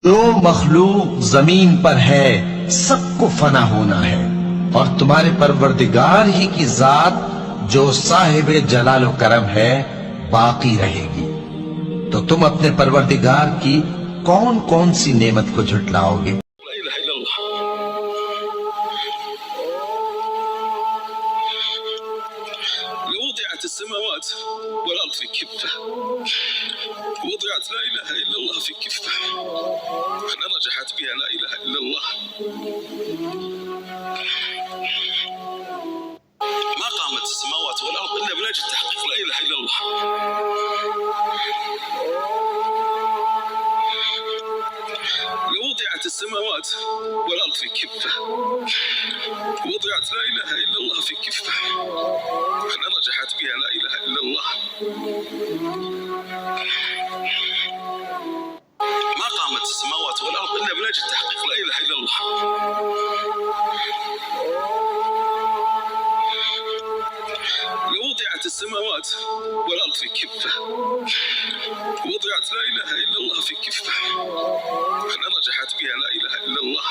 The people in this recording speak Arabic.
जो मखलूक जमीन पर है सबको फना होना है, और तुम्हारे परवरदिगार ही की जात जो साहिब जलाल करम है बाकी रहेगी। तो तुम अपने परवरदिगार की कौन कौन सी नेमत को झुटलाओगे? وضعت السماوات والأرض في كفة، وضعت لا إله إلا الله في كفة، نجحت بها لا إله إلا الله. ما قامت السماوات والأرض إلا من أجل تحقيق لا إله إلا الله. وضعت السماوات والأرض في كفة، وضعت لا إله إلا الله في كفة، نجحت بها لا إله إلا الله. ما قامت السماوات والأرض إلا من أجل تحقيق لا إله إلا الله. وضعت السماوات والأرض في كفة، وضعت لا إله إلا الله في كفة، نجحت بها لا إله إلا الله.